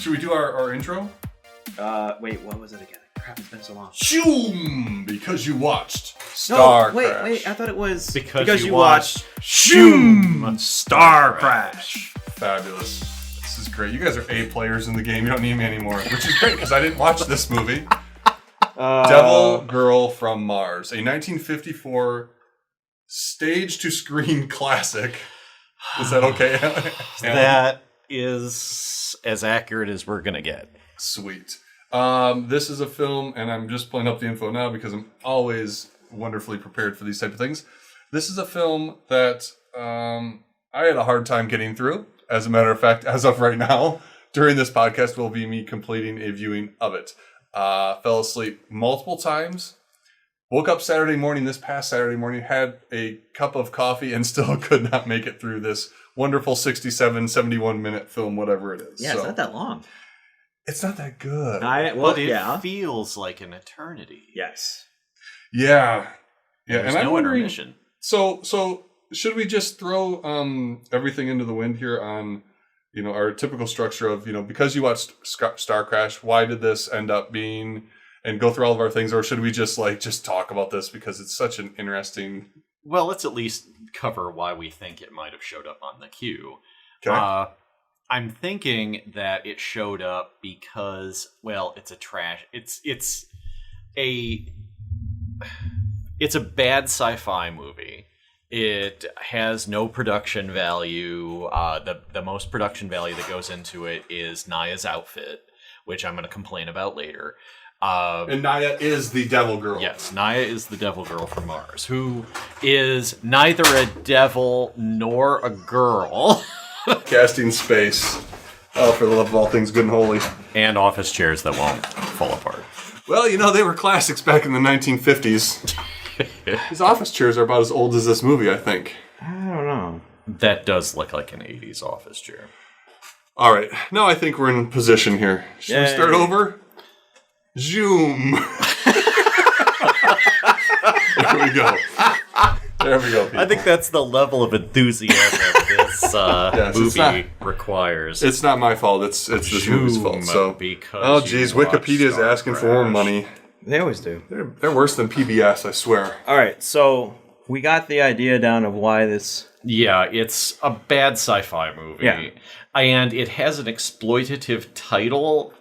Should we do our intro? Wait, what was it again? Crap, it's been so long. Shoom! Because you watched Starcrash. No, wait, I thought it was because you watched Shoom! Starcrash. Fabulous. This is great. You guys are A players in the game. You don't need me anymore, which is great because I didn't watch this movie. Devil Girl from Mars, a 1954 stage-to-screen classic. Is that okay? That is as accurate as we're going to get. Sweet. This is a film, and I'm just pulling up the info now because I'm always wonderfully prepared for these type of things. This is a film that I had a hard time getting through. As a matter of fact, as of right now, during this podcast will be me completing a viewing of it. Fell asleep multiple times. Woke up this past Saturday morning, had a cup of coffee, and still could not make it through this wonderful 67, 71-minute film, whatever it is. Yeah, so, it's not that long. It's not that good. But it feels like an eternity. Yes. Yeah. There's no intermission. So should we just throw everything into the wind here on, our typical structure of, because you watched Starcrash, why did this end up being, and go through all of our things, or should we just talk about this because it's such an interesting... Well, let's at least cover why we think it might have showed up on the queue. Okay. I'm thinking that it showed up because, it's a trash. It's a bad sci-fi movie. It has no production value. The most production value that goes into it is Nyah's outfit, which I'm going to complain about later. And Nyah is the devil girl. Yes, Nyah is the devil girl from Mars, who is neither a devil nor a girl. Casting space. Oh, for the love of all things good and holy. And office chairs that won't fall apart. Well, they were classics back in the 1950s. These office chairs are about as old as this movie, I think. I don't know. That does look like an 80s office chair. All right. Now I think we're in position here. Should we start over? Zoom. There we go, people. I think that's the level of enthusiasm this movie requires. It's not my fault. It's this movie's fault. So, Wikipedia's asking for more money. They always do. They're worse than PBS, I swear. All right, so we got the idea down of why this... Yeah, it's a bad sci-fi movie. Yeah. And it has an exploitative title,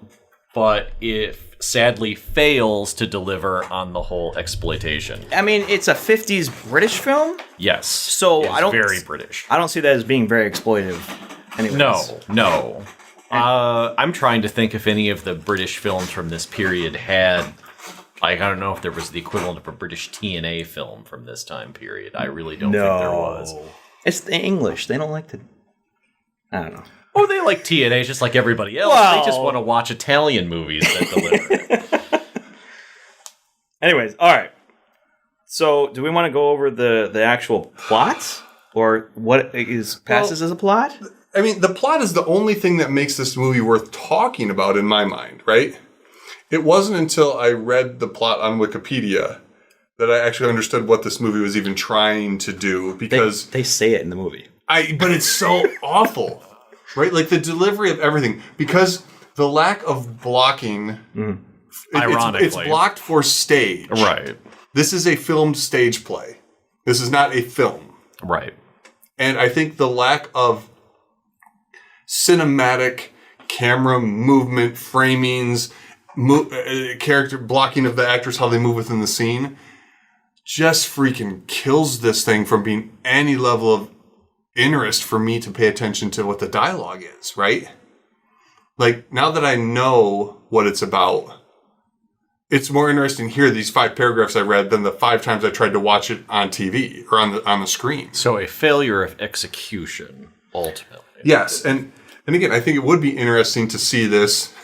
but it sadly fails to deliver on the whole exploitation. I mean, it's a 50s British film? Yes. So it's very British. I don't see that as being very exploitive. Anyways. No. I'm trying to think if any of the British films from this period had... I don't know if there was the equivalent of a British TNA film from this time period. I really don't think there was. It's the English. They don't like to... I don't know. Oh, they like TNA just like everybody else. Well, they just want to watch Italian movies that deliver. Anyways, all right. So, do we want to go over the actual plot? Or what passes as a plot? I mean, the plot is the only thing that makes this movie worth talking about in my mind, right? It wasn't until I read the plot on Wikipedia that I actually understood what this movie was even trying to do, because... They say it in the movie. But it's so awful, right? Like, the delivery of everything. Because the lack of blocking... Ironically. It's blocked for stage. Right. This is a filmed stage play. This is not a film. Right. And I think the lack of cinematic camera movement, framings... character blocking of the actors, how they move within the scene, just freaking kills this thing from being any level of interest for me to pay attention to what the dialogue is, right? Like, now that I know what it's about, it's more interesting here, these 5 paragraphs I read, than the 5 times I tried to watch it on TV or on the screen. So a failure of execution, ultimately. Yes, and again, I think it would be interesting to see this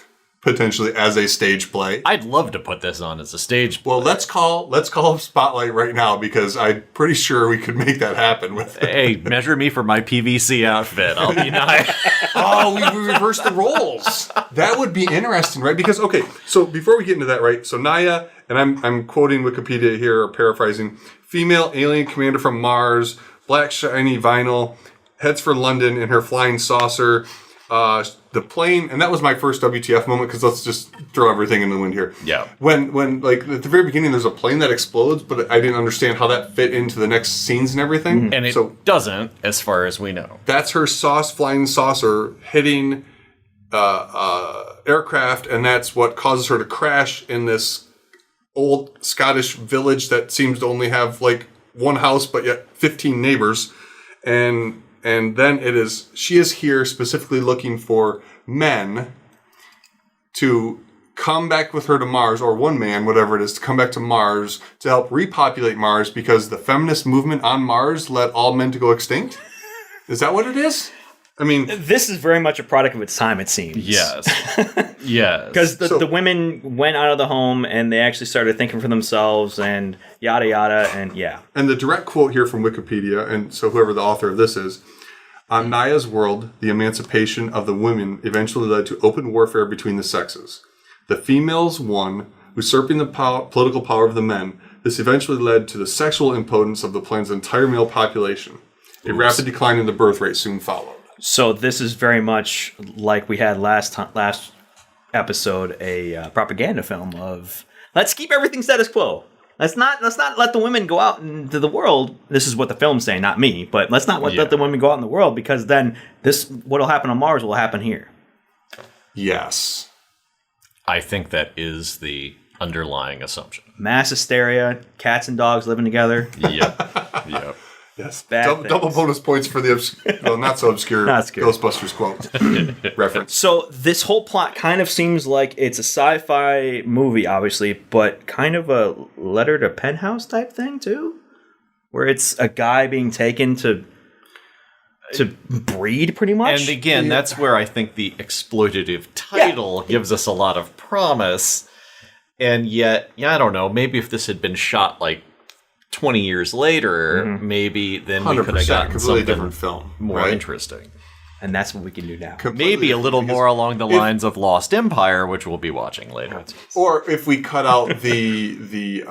potentially as a stage play. I'd love to put this on as a stage play. Well, let's call Spotlight right now, because I'm pretty sure we could make that happen with it. Hey, measure me for my PVC outfit. I'll be nice. Oh, we reversed the roles. That would be interesting, right? Because, okay, so before we get into that, right? So Nyah, and I'm quoting Wikipedia here, or paraphrasing, female alien commander from Mars, black shiny vinyl, heads for London in her flying saucer. the plane, and that was my first WTF moment, because let's just throw everything in the wind here. Yeah. When like at the very beginning, there's a plane that explodes, but I didn't understand how that fit into the next scenes and everything. And it doesn't, as far as we know. That's her flying saucer hitting aircraft, and that's what causes her to crash in this old Scottish village that seems to only have like one house, but yet 15 neighbors. And then she is here specifically looking for men to come back with her to Mars, or one man, whatever it is, to come back to Mars to help repopulate Mars, because the feminist movement on Mars led all men to go extinct. Is that what it is? I mean, this is very much a product of its time, it seems. Yes. Yes. Because the women went out of the home and they actually started thinking for themselves and yada yada, and yeah. And the direct quote here from Wikipedia, and so whoever the author of this is, on Nyah's world, the emancipation of the women eventually led to open warfare between the sexes. The females won, usurping the political power of the men. This eventually led to the sexual impotence of the planet's entire male population. A rapid decline in the birth rate soon followed. So this is very much like we had last episode, a propaganda film of let's keep everything status quo. Let's not let the women go out into the world. This is what the film's saying, not me. But let's not let the women go out in the world, because then what'll happen on Mars will happen here. Yes, I think that is the underlying assumption. Mass hysteria, cats and dogs living together. Yep. Yes. Double bonus points for the not so obscure Ghostbusters quote reference. So this whole plot kind of seems like it's a sci-fi movie, obviously, but kind of a letter to Penthouse type thing too, where it's a guy being taken to breed, pretty much. And again, that's where I think the exploitative title gives us a lot of promise. And yet, I don't know, maybe if this had been shot like 20 years later, maybe then we could have gotten something different film, more interesting. And that's what we can do now. Maybe a little more along the lines of Lost Empire, which we'll be watching later. Or if we cut out the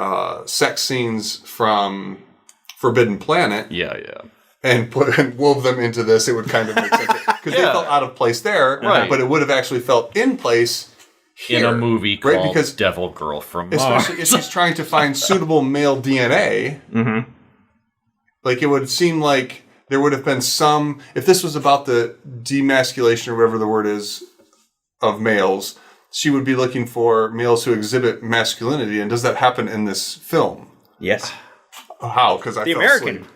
sex scenes from Forbidden Planet, and wove them into this, it would kind of make sense, because they felt out of place there, but it would have actually felt in place here, in a movie called Devil Girl from Mars. Especially if she's trying to find suitable male DNA. Like, it would seem like there would have been some, if this was about the demasculation or whatever the word is of males, she would be looking for males who exhibit masculinity. And does that happen in this film? Yes. How? Because I fell American. asleep.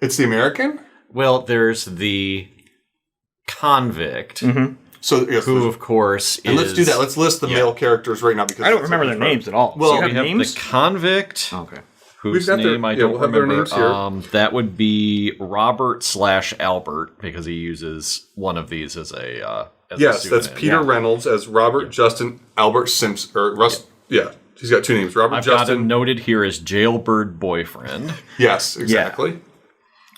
It's the American? Well, there's the convict. So, yes, who, of course, and let's do that. Let's list the male characters right now, because I don't remember their names at all. Well, so we have names? the convict. Okay. Whose name I don't we'll have their remember. names here. That would be Robert/Albert, because he uses one of these as a yes, that's Peter Reynolds as Robert Justin Albert Simpson, or Russ. Yeah, he's got two names. Robert I've Justin. got him noted here as jailbird boyfriend. Yes, exactly.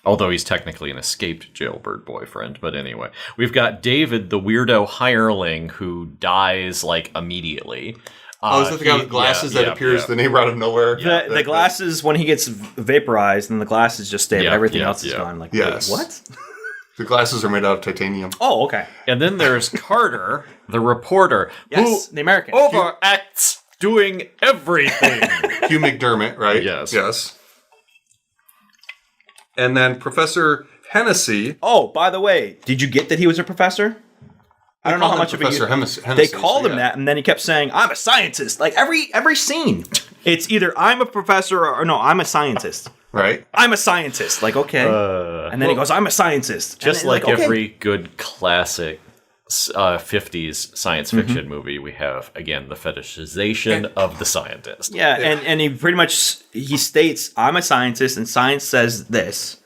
Although he's technically an escaped jailbird boyfriend. But anyway, we've got David, the weirdo hireling who dies, like, immediately. Is that the guy with glasses that appears the name out of nowhere? The glasses, when he gets vaporized, and the glasses just stay, but everything else is gone. Like, yes. wait, what? The glasses are made out of titanium. Oh, okay. And then there's Carter, the reporter, who the American overacts doing everything. Hugh McDermott, right? Yes. And then Professor Hennessy. Oh, by the way, did you get that he was a professor? I don't know how much of Professor it. Hennessy. They called him that, and then he kept saying, "I'm a scientist." Like every scene, it's either I'm a professor or no, I'm a scientist. Right. I'm a scientist. Like, okay. And then he goes, "I'm a scientist." Just like every good classic 50s science fiction movie, we have, again, the fetishization of the scientist. Yeah, and he pretty much, he states, "I'm a scientist, and science says this."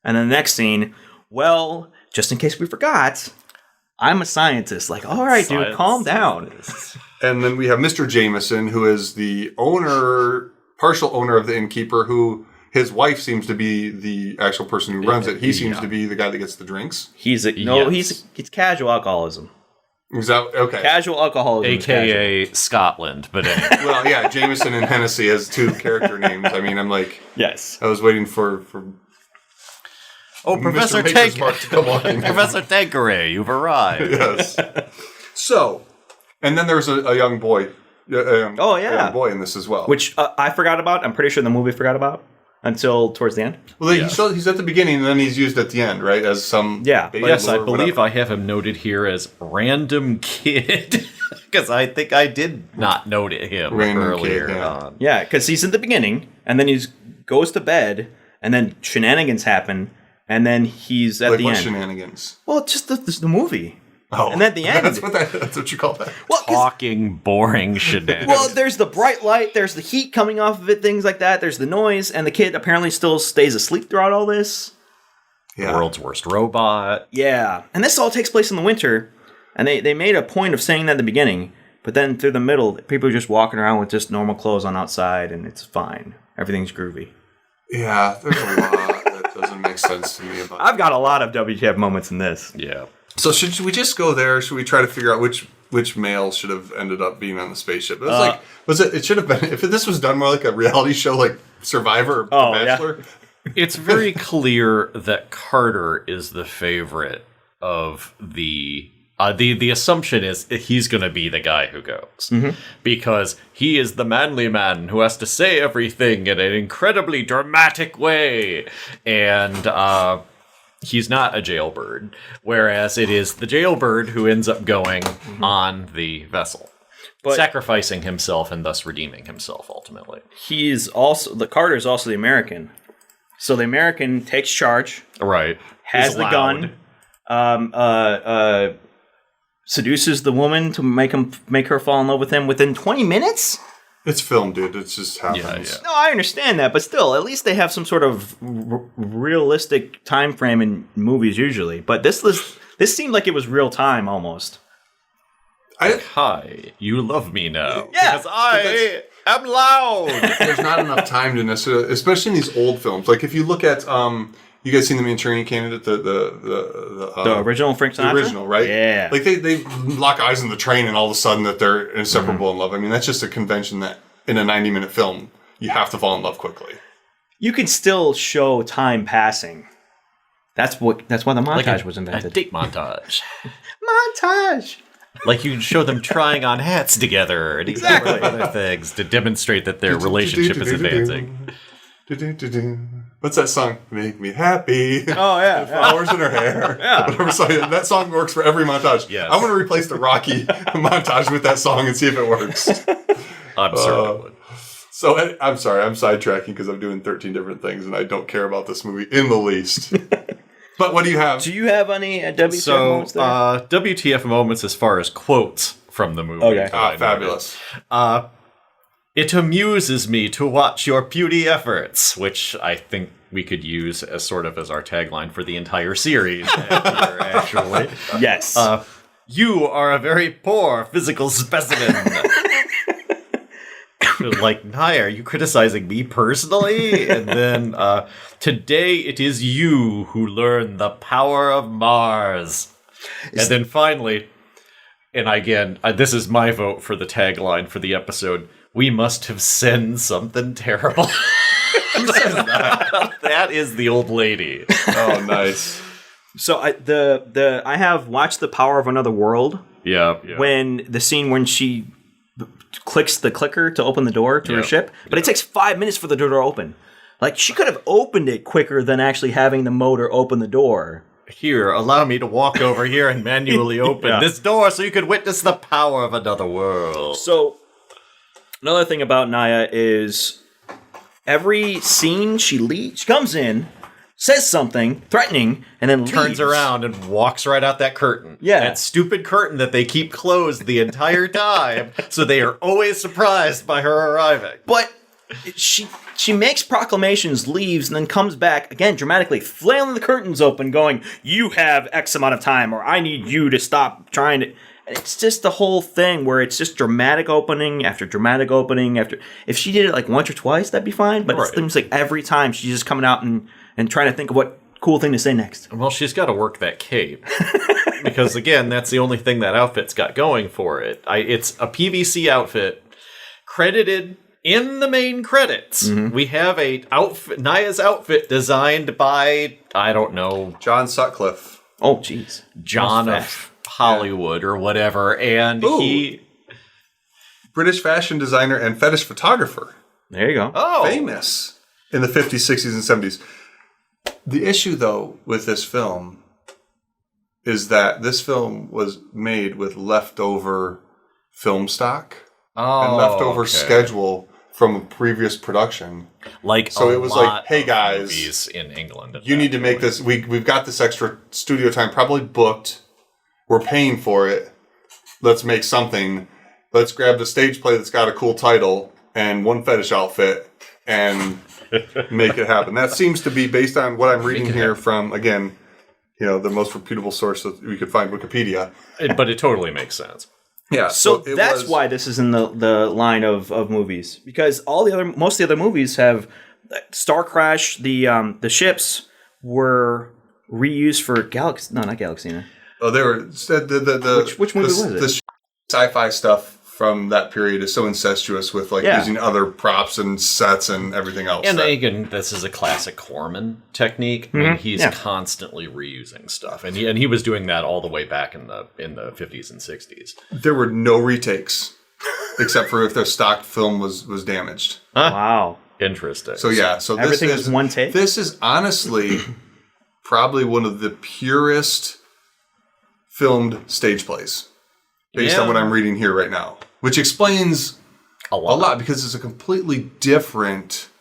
And then the next scene, well, just in case we forgot, I'm a scientist. Like, all right, dude, calm down. And then we have Mr. Jameson, who is the partial owner of the innkeeper, who his wife seems to be the actual person who runs it. He seems to be the guy that gets the drinks. He's casual alcoholism. Is that okay? Casual alcoholism, AKA Scotland, but anyway. Well, yeah, Jameson and Hennessy has two character names. I mean, I'm like, yes, I was waiting for. Oh, Professor Maker's Mark to come on. Professor Tanqueray, you've arrived. Yes. So, and then there's a young boy. A young boy in this as well. Which I forgot about. I'm pretty sure the movie forgot about until towards the end. Well, he's at the beginning, and then he's used at the end, right? As some Yes, I believe I have him noted here as random kid. Because I think I did not note him earlier on. Yeah, because he's in the beginning, and then he goes to bed, and then shenanigans happen, and then he's at the what end. Shenanigans? Well, just the movie. Oh, and at the end, that's what you call that. Well, Talking, boring shenanigans. Well, there's the bright light, there's the heat coming off of it, things like that. There's the noise, and the kid apparently still stays asleep throughout all this. Yeah. World's worst robot. Yeah, and this all takes place in the winter, and they made a point of saying that at the beginning, but then through the middle, people are just walking around with just normal clothes on outside, and it's fine. Everything's groovy. Yeah, there's a lot that doesn't make sense to me about. I've got a lot of WTF moments in this. Yeah. So should we just go there? Or should we try to figure out which male should have ended up being on the spaceship? It was it should have been, if this was done more like a reality show like Survivor or The Bachelor. Yeah. It's very clear that Carter is the favorite of the assumption is he's going to be the guy who goes. Mm-hmm. Because he is the manly man who has to say everything in an incredibly dramatic way. And he's not a jailbird, whereas it is the jailbird who ends up going on the vessel, sacrificing himself and thus redeeming himself ultimately. Carter is also the American. So the American takes charge. Right. Has the gun. Seduces the woman to make her fall in love with him within 20 minutes? It's film, dude. It just happens. Yeah. No, I understand that, but still, at least they have some sort of realistic time frame in movies usually. But this seemed like it was real time almost. Hi, you love me now. Yeah, because I am loud. There's not enough time to necessarily, especially in these old films. Like if you look at, you guys seen The Manchurian Candidate, the original Frank Sinatra? The original, right? Yeah. Like they lock eyes in the train and all of a sudden that they're inseparable in love. I mean, that's just a convention that in a 90-minute film, you have to fall in love quickly. You can still show time passing. That's why the montage was invented. A date montage. Montage! Like you show them trying on hats together and other things to demonstrate that their relationship is advancing. What's that song? Make me happy. Oh, yeah. Flowers in her hair. Yeah. Whatever song. That song works for every montage. Yes. I want to replace the Rocky montage with that song and see if it works. I'm certain it would. So, I'm sorry. I'm sidetracking because I'm doing 13 different things and I don't care about this movie in the least. But what do you have? Do you have any WTF moments there? WTF moments as far as quotes from the movie. Okay. Fabulous. It amuses me to watch your beauty efforts, which I think we could use as sort of as our tagline for the entire series, actually. Yes. You are a very poor physical specimen. Like, Nyah, are you criticizing me personally? And then, today it is you who learn the power of Mars. And then finally, and again, this is my vote for the tagline for the episode, we must have sinned something terrible. Who says that? That is the old lady. Oh, nice. So I have watched The Power of Another World. Yeah. When the scene when she clicks the clicker to open the door to her ship, but it takes 5 minutes for the door to open. Like, she could have opened it quicker than actually having the motor open the door. Here, allow me to walk over here and manually open this door so you could witness the power of another world. So, another thing about Nyah is every scene she comes in, says something threatening, and then turns around and walks right out that curtain. Yeah. That stupid curtain that they keep closed the entire time, so they are always surprised by her arriving. But she makes proclamations, leaves, and then comes back, again, dramatically, flailing the curtains open, going, you have X amount of time, or I need you to stop trying to... And it's just the whole thing where it's just dramatic opening after dramatic opening after... If she did it like once or twice, that'd be fine, but it seems like every time she's just coming out and trying to think of what cool thing to say next. Well, she's got to work that cape. Because, again, that's the only thing that outfit's got going for it. It's a PVC outfit, credited In the main credits, we have Nyah's outfit designed by, I don't know, John Sutcliffe. Oh, jeez. John of Hollywood or whatever, and he... British fashion designer and fetish photographer. There you go. Oh! Famous in the 50s, 60s, and 70s. The issue, though, with this film is that this film was made with leftover film stock and leftover schedule from a previous production. Like, so it was like, hey guys, movies in England, you need to make this. We've got this extra studio time probably booked. We're paying for it. Let's make something. Let's grab the stage play that's got a cool title and one fetish outfit and make it happen. That seems to be based on what I'm reading here from, again, the most reputable source that we could find, Wikipedia. But it totally makes sense. Yeah, so that's why this is in the line of movies, because most of the other movies have Starcrash. The ships were reused for not Galaxina. Oh, they were which movie was it? The sci-fi stuff from that period is so incestuous with using other props and sets and everything else. And again, this is a classic Corman technique. I mean, he's constantly reusing stuff, and he was doing that all the way back in the 50s and 60s. There were no retakes, except for if their stock film was damaged. Huh? Wow, interesting. So so everything is one take. This is honestly probably one of the purest filmed stage plays, based on what I'm reading here right now. Which explains a lot because it's a completely different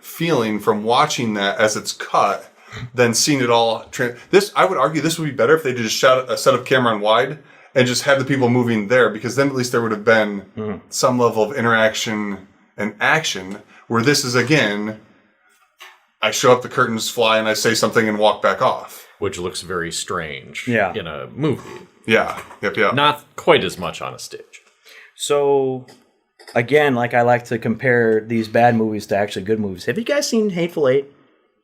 feeling from watching that as it's cut than seeing it all. I would argue this would be better if they just shot a set of camera on wide and just had the people moving there, because then at least there would have been some level of interaction and action. Where this is, again, I show up, the curtains fly, and I say something and walk back off, which looks very strange in a movie. Yeah. Yep. Not quite as much on a stage. So, again, I like to compare these bad movies to actually good movies. Have you guys seen Hateful Eight?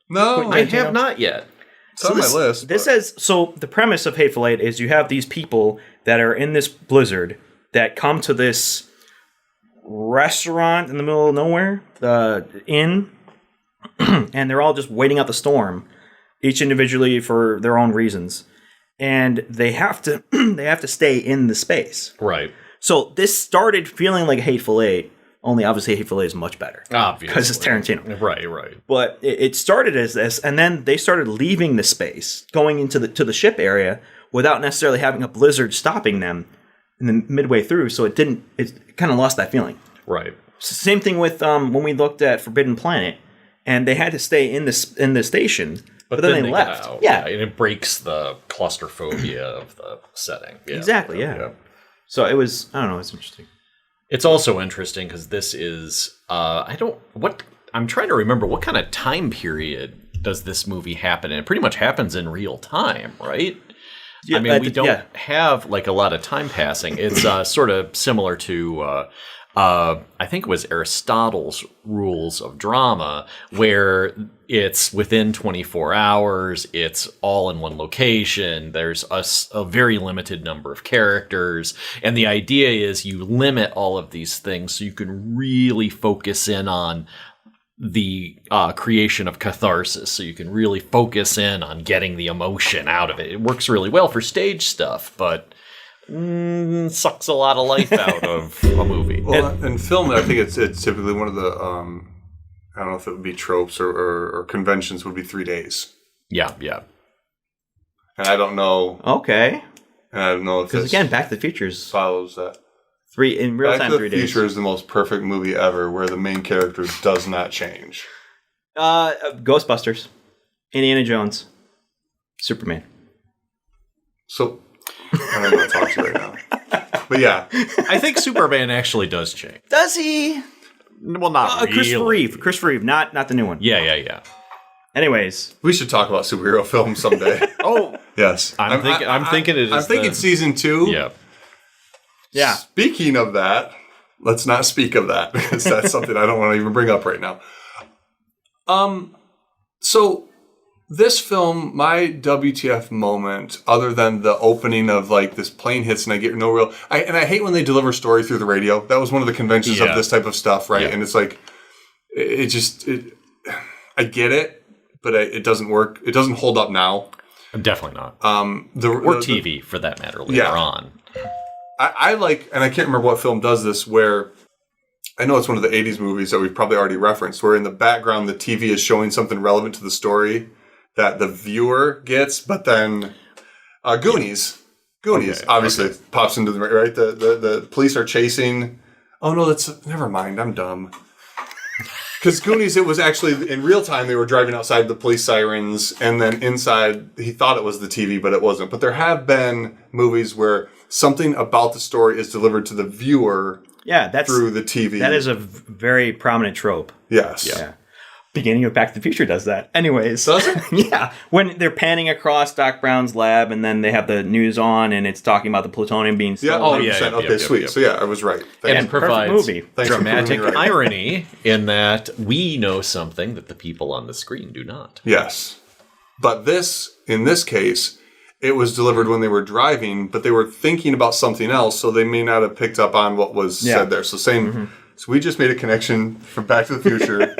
No, I have not yet. It's on my list. So the premise of Hateful Eight is you have these people that are in this blizzard that come to this restaurant in the middle of nowhere, the inn, and they're all just waiting out the storm, each individually for their own reasons. And they have to stay in the space. Right. So this started feeling like Hateful Eight, only obviously Hateful Eight is much better. Obviously. Because it's Tarantino. Right. But it started as this, and then they started leaving the space, going into the ship area without necessarily having a blizzard stopping them in the midway through, so it kind of lost that feeling. Right. Same thing with when we looked at Forbidden Planet, and they had to stay in the station. But then they left. Get out. Yeah, and it breaks the claustrophobia of the setting. Yeah. Exactly. Yeah. So it was. I don't know. It's interesting. It's also interesting because this is. I'm trying to remember what kind of time period does this movie happen in? It pretty much happens in real time, right? Yeah, I mean, we don't have a lot of time passing. It's sort of similar to. I think it was Aristotle's rules of drama, where it's within 24 hours, it's all in one location, there's a very limited number of characters, and the idea is you limit all of these things so you can really focus in on the creation of catharsis, so you can really focus in on getting the emotion out of it. It works really well for stage stuff, but sucks a lot of life out of a movie. Well, in film, I think it's typically one of the I don't know if it would be tropes or conventions would be 3 days. Yeah. And I don't know. Okay. And I don't know if because again, Back to the Future follows that. In real time, 3 days. Back to the Future is the most perfect movie ever, where the main character does not change. Ghostbusters, Indiana Jones, Superman. So. I don't know what to talk to right now. But yeah. I think Superman actually does change. Does he? Well, not really. Christopher Reeve, not the new one. Yeah. Anyways. We should talk about superhero films someday. Oh. Yes. I'm thinking season 2. Yeah. Speaking of that, let's not speak of that, because that's something I don't want to even bring up right now. So This film, my WTF moment, other than the opening of like this plane hits and I get no real... I hate when they deliver story through the radio. That was one of the conventions of this type of stuff, right? Yeah. And it's like, I get it, but it doesn't work. It doesn't hold up now. Definitely not. Or TV, for that matter, later on. I like, and I can't remember what film does this, where I know it's one of the 80s movies that we've probably already referenced, where in the background the TV is showing something relevant to the story that the viewer gets, but then Goonies, obviously pops into the right. The police are chasing. Oh no, never mind. I'm dumb. Because Goonies, it was actually in real time. They were driving outside the police sirens, and then inside he thought it was the TV, but it wasn't. But there have been movies where something about the story is delivered to the viewer. Yeah, through the TV. That is a very prominent trope. Yes. Yeah. Beginning of Back to the Future does that. Anyways. Does it? Yeah. When they're panning across Doc Brown's lab and then they have the news on and it's talking about the plutonium being stolen. Yeah, 100%. Okay, sweet. So I was right. And it provides movie. Dramatic irony in that we know something that the people on the screen do not. Yes. But in this case, it was delivered when they were driving, but they were thinking about something else, so they may not have picked up on what was said there. So So we just made a connection from Back to the Future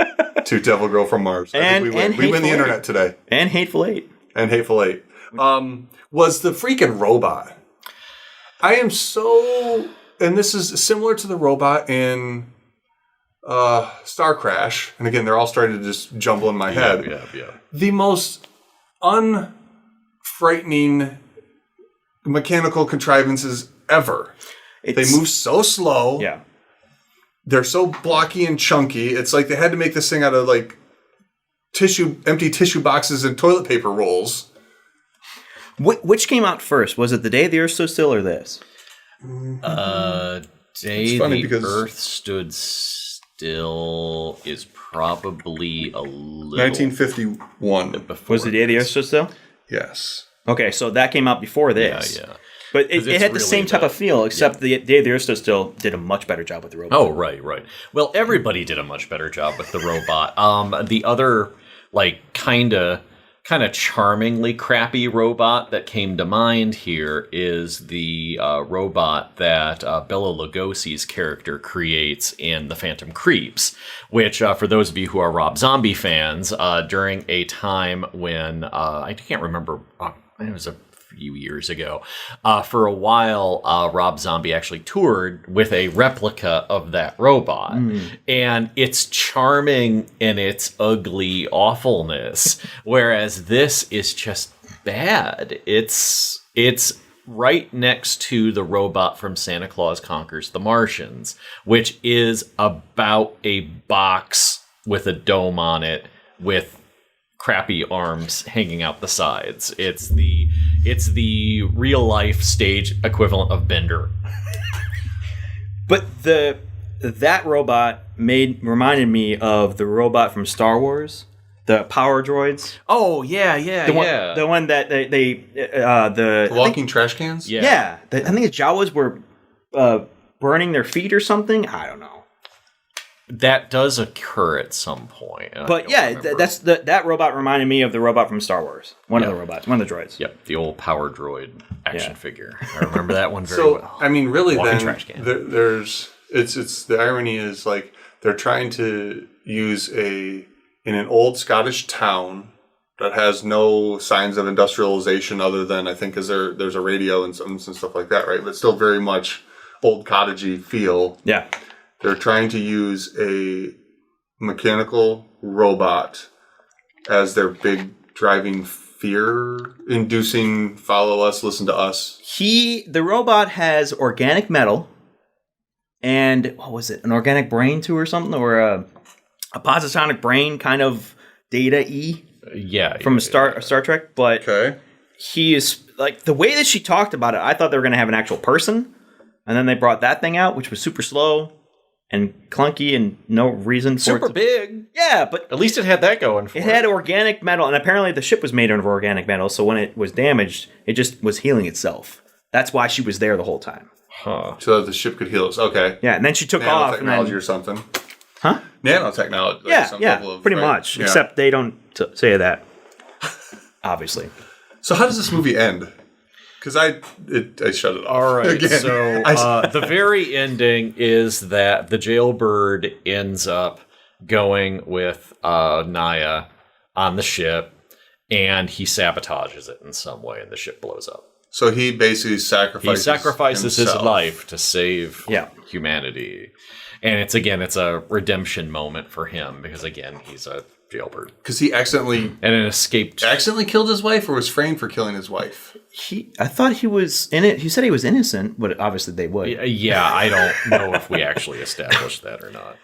to Devil Girl from Mars. I think we win the internet today. And Hateful Eight. Was the freaking robot. I am so... And this is similar to the robot in Starcrash. And again, they're all starting to just jumble in my head. Yeah. The most unfrightening mechanical contrivances ever. They move so slow. Yeah. They're so blocky and chunky. It's like they had to make this thing out of like empty tissue boxes and toilet paper rolls. Which came out first? Was it The Day the Earth Stood Still or this? Day the Earth Stood Still is probably a little... 1951. Was The Day the Earth Stood Still? Yes. Okay, so that came out before this. Yeah. But it had the same type of feel, except The Day the Earth Stood Still did a much better job with the robot. Oh, right. Well, everybody did a much better job with the robot. The other, kind of charmingly crappy robot that came to mind here is the robot that Bela Lugosi's character creates in The Phantom Creeps, which, for those of you who are Rob Zombie fans, during a time when, I can't remember, it was a few years ago, for a while, Rob Zombie actually toured with a replica of that robot. And it's charming in its ugly awfulness, whereas this is just bad. It's right next to the robot from Santa Claus Conquers the Martians, which is about a box with a dome on it with crappy arms hanging out the sides. It's the real life stage equivalent of Bender. But that robot reminded me of the robot from Star Wars, the power droids. Oh yeah. The one that the walking trash cans. Yeah. I think the Jawas were burning their feet or something. I don't know. That does occur at some point. But yeah, that robot reminded me of the robot from Star Wars. One of the robots, one of the droids. Yep, the old power droid action figure. I remember that one very well. I mean, really, walking then trash can. There's the irony is like they're trying to use in an old Scottish town that has no signs of industrialization other than I think there's a radio and some stuff like that, right? But still very much old cottagey feel. Yeah. They're trying to use a mechanical robot as their big driving fear-inducing follow us, listen to us. The robot has organic metal and, what was it, an organic brain too or something? Or a positonic brain kind of Data-y? From Star Trek. But he is, the way that she talked about it, I thought they were going to have an actual person. And then they brought that thing out, which was super slow and clunky and no reason for super big. Yeah, but at least it had that going for it. It had organic metal, and apparently the ship was made out of organic metal, so when it was damaged, it just was healing itself. That's why she was there the whole time. Huh. So that the ship could heal us. Okay. Yeah, and then she took off. Nanotechnology or something. Huh? Nanotechnology. Yeah, pretty much. Yeah. Except they don't say that. obviously. So how does this movie end? Because I shut it off. All right, again. so the very ending is that the jailbird ends up going with Nyah on the ship, and he sabotages it in some way, and the ship blows up. So he basically sacrifices his himself. life to save humanity. And it's a redemption moment for him, because, again, he's a jailbird. Because he accidentally killed his wife, or was framed for killing his wife? I thought he was in it. He said he was innocent, but obviously they would. Yeah, I don't know if we actually established that or not.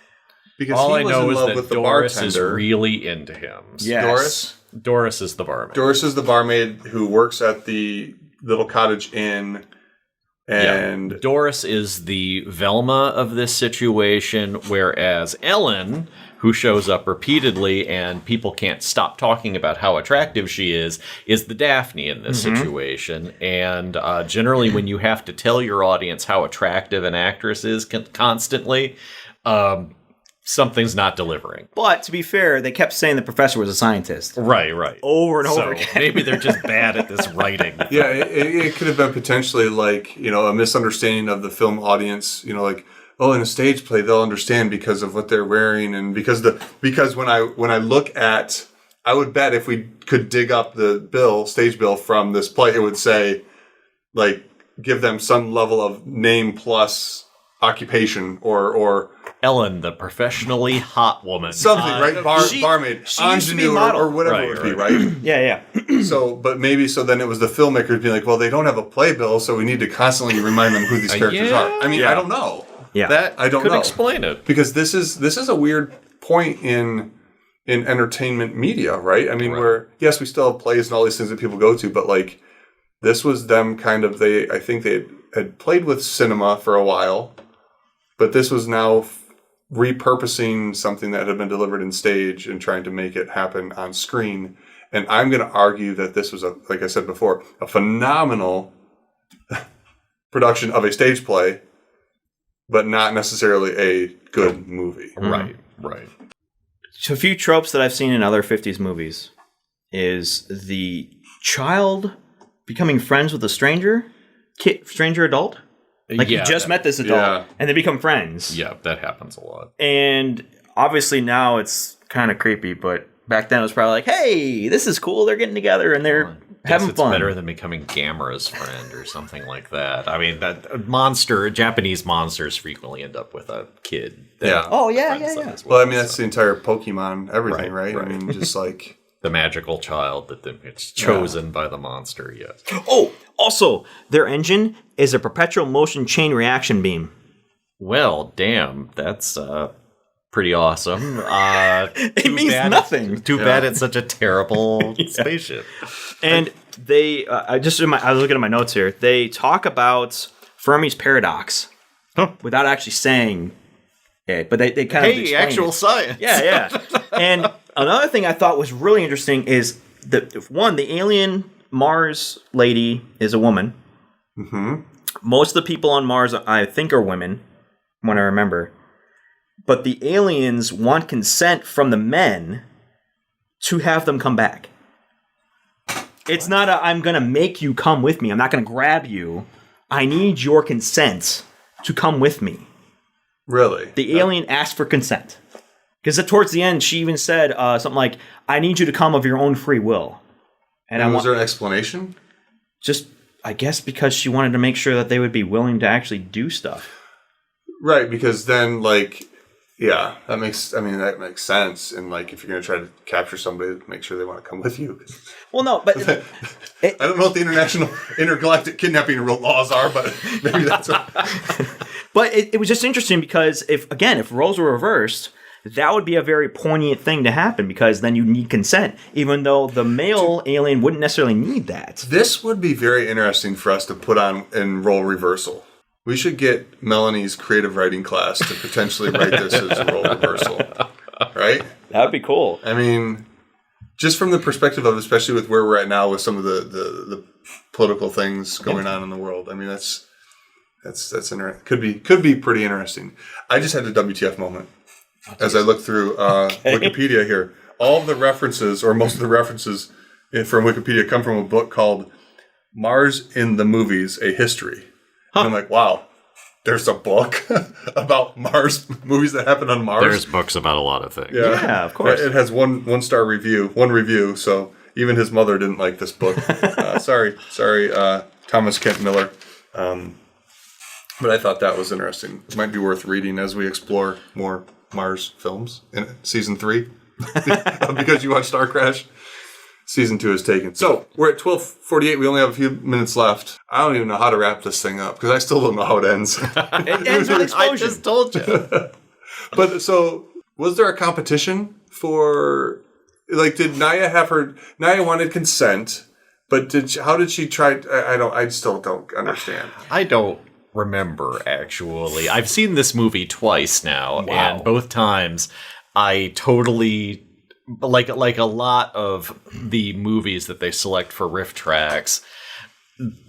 Because all he I was know in is love that with the Doris is bartender. really into him. Yes. Doris is the barmaid. Doris is the barmaid who works at the little cottage inn. And Doris is the Velma of this situation, whereas Ellen, who shows up repeatedly and people can't stop talking about how attractive she is the Daphne in this situation. And generally, when you have to tell your audience how attractive an actress is constantly, something's not delivering. But to be fair, they kept saying the professor was a scientist. Right. Over and over again. Maybe they're just bad at this writing. yeah, it could have been potentially like, a misunderstanding of the film audience, like, oh, in a stage play they'll understand because of what they're wearing, and because when I look at, I would bet if we could dig up the stage bill from this play, it would say, like, give them some level of name plus occupation or Ellen, the professionally hot woman. something, right? Barmaid, she used to be a ingenue, model. or whatever it would be, right? Yeah. So, but maybe so then it was the filmmakers being like, well, they don't have a playbill, so we need to constantly remind them who these characters are. I mean, I don't know. Yeah. That I don't could know. explain it. Because this is a weird point in entertainment media, right? I mean, where, yes, we still have plays and all these things that people go to, but like, this was them kind of, I think they had played with cinema for a while, but this was now repurposing something that had been delivered in stage and trying to make it happen on screen. And I'm going to argue that this was, like I said before, a phenomenal production of a stage play, but not necessarily a good movie. Right. So a few tropes that I've seen in other 50s movies is the child becoming friends with a stranger adult. Like, you just met this adult, and they become friends. Yeah, that happens a lot. And obviously now it's kind of creepy, but back then it was probably like, hey, this is cool. They're getting together and they're having it's fun. Better than becoming Gamera's friend or something like that. I mean, Japanese monsters frequently end up with a kid. Yeah. Oh, yeah. Well, I mean, that's the entire Pokemon everything, right? I mean, just like... the magical child that it's chosen by the monster, yes. Oh, also, their engine is a perpetual motion chain reaction beam. Well, damn, that's pretty awesome. It means nothing. Too bad it's such a terrible spaceship. And they, I was looking at my notes here. They talk about Fermi's paradox without actually saying it, but they kind of explain actual it. science. Yeah. And another thing I thought was really interesting is that, the alien Mars lady is a woman. Mm-hmm. Most of the people on Mars, I think, are women, when I remember. But the aliens want consent from the men to have them come back. It's not I'm going to make you come with me. I'm not going to grab you. I need your consent to come with me. Really? The alien asked for consent. Because towards the end, she even said something like, I need you to come of your own free will. And was there an explanation? Just, I guess, because she wanted to make sure that they would be willing to actually do stuff. Right, because then, like, yeah, that makes sense. And, like, if you're going to try to capture somebody, make sure they want to come with you. Well, no, but... I don't know what the intergalactic kidnapping laws are, but maybe that's what... But it was just interesting because if roles were reversed, that would be a very poignant thing to happen, because then you need consent, even though the male alien wouldn't necessarily need that. This would be very interesting for us to put on in role reversal. We should get Melanie's creative writing class to potentially write this as a role reversal, right? That would be cool. I mean, just from the perspective of, especially with where we're at now with some of the political things going on in the world. I mean, that's interesting. Could be pretty interesting. I just had a WTF moment as I looked through Wikipedia here. All of the references, or most of the references from Wikipedia come from a book called Mars in the Movies, A History. And I'm like, wow, there's a book about Mars, movies that happen on Mars. There's books about a lot of things. Yeah, of course. It has one star review, so even his mother didn't like this book. Sorry, Thomas Kent Miller. But I thought that was interesting. It might be worth reading as we explore more Mars films in season 3. Because you watched Starcrash. Season 2 is taken. So we're at 12:48. We only have a few minutes left. I don't even know how to wrap this thing up because I still don't know how it ends. It ends with explosion. I just told you. But so, was there a competition for? Like, did Nyah have her? Nyah wanted consent, but how did she try? I still don't understand. I don't remember, actually. I've seen this movie twice now, and both times I totally... Like a lot of the movies that they select for riff tracks,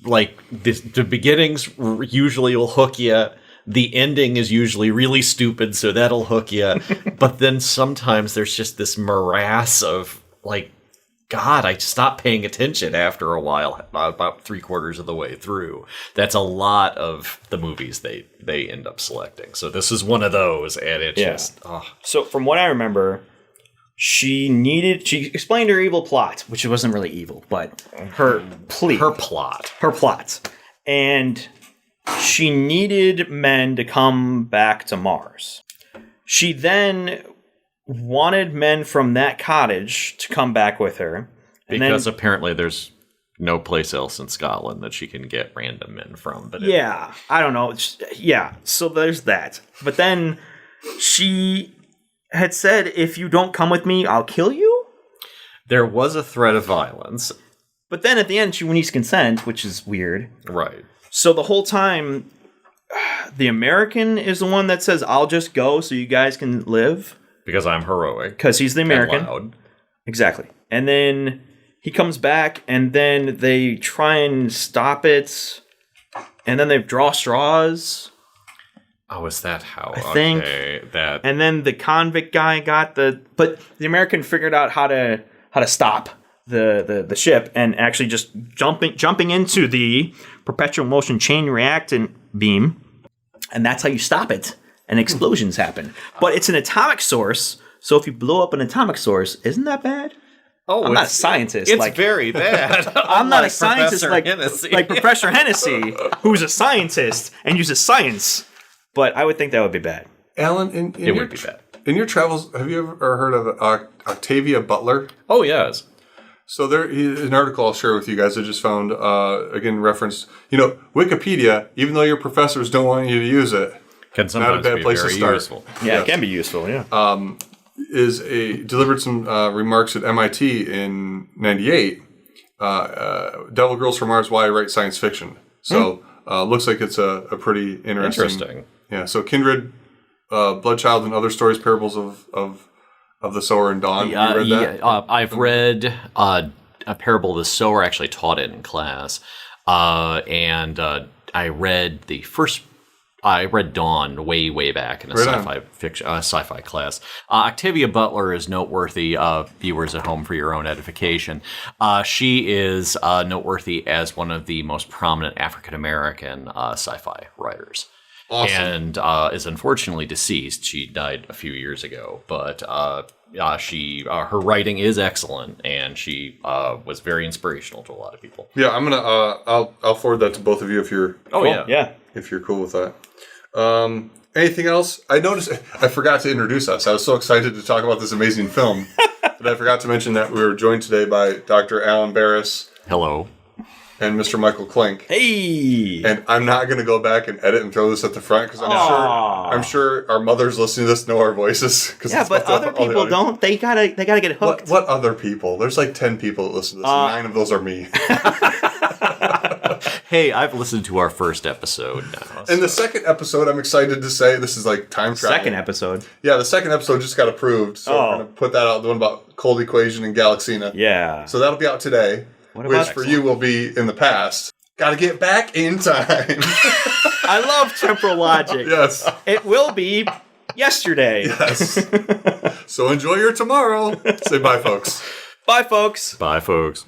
like the beginnings usually will hook you. The ending is usually really stupid, so that'll hook you. But then sometimes there's just this morass of like, God, I stopped paying attention after a while, about 3/4 of the way through. That's a lot of the movies they end up selecting. So this is one of those, and it just... Oh. So from what I remember... She explained her evil plot, which wasn't really evil, but her plot. And she needed men to come back to Mars. She then wanted men from that cottage to come back with her. Because apparently there's no place else in Scotland that she can get random men from. But I don't know. So there's that. But then she... had said, if you don't come with me, I'll kill you? There was a threat of violence. But then at the end, she needs consent, which is weird. Right. So the whole time, the American is the one that says, I'll just go so you guys can live. Because I'm heroic. Because he's the American. And loud. Exactly. And then he comes back, and then they try and stop it. And then they draw straws. Oh, is that how? I think that. And then the convict guy got but the American figured out how to stop the ship and actually just jumping into the perpetual motion chain reactant beam, and that's how you stop it. And explosions happen. But it's an atomic source, so if you blow up an atomic source, isn't that bad? Oh, I'm not a scientist. It's very bad. I'm not a scientist Hennessy. like Professor Hennessy, who's a scientist and uses science. But I would think that would be bad. Alan, it would be bad. In your travels, have you ever heard of Octavia Butler? Oh, yes. So an article I'll share with you guys I just found, again, referenced, Wikipedia, even though your professors don't want you to use it, can sometimes not a bad place to start. Useful. Yeah, it can be useful, yeah. Delivered some remarks at MIT in 98. Devil Girls from Mars, Why I Write Science Fiction. So looks like it's a pretty interesting. Yeah, so Kindred, Bloodchild, and Other Stories, Parables of the Sower and Dawn. Have you read that? I've read a Parable of the Sower. I actually taught it in class. And I read I read Dawn way back in a sci-fi class. Octavia Butler is noteworthy, viewers at home for your own edification. She is noteworthy as one of the most prominent African-American sci-fi writers. Awesome. And is unfortunately deceased. She died a few years ago, but her writing is excellent, and she was very inspirational to a lot of people. Yeah, I'm gonna I'll forward that to both of you if you're if you're cool with that. Anything else? I noticed I forgot to introduce us. I was so excited to talk about this amazing film that I forgot to mention that we were joined today by Dr. Alan Berres. Hello. And Mr. Michael Klink. Hey! And I'm not going to go back and edit and throw this at the front because I'm sure our mothers listening to this know our voices. Yeah, but other people don't. They gotta get hooked. What other people? There's like 10 people that listen to this. And 9 of those are me. Hey, I've listened to our first episode now. And the second episode, I'm excited to say, this is like time travel. Second episode? Yeah, the second episode just got approved. So we're going to put that out, the one about Cold Equation and Galaxina. Yeah. So that'll be out today. Which for you will be in the past. Got to get back in time. I love temporal logic. Yes. It will be yesterday. Yes. So enjoy your tomorrow. Say bye, folks. Bye, folks. Bye, folks.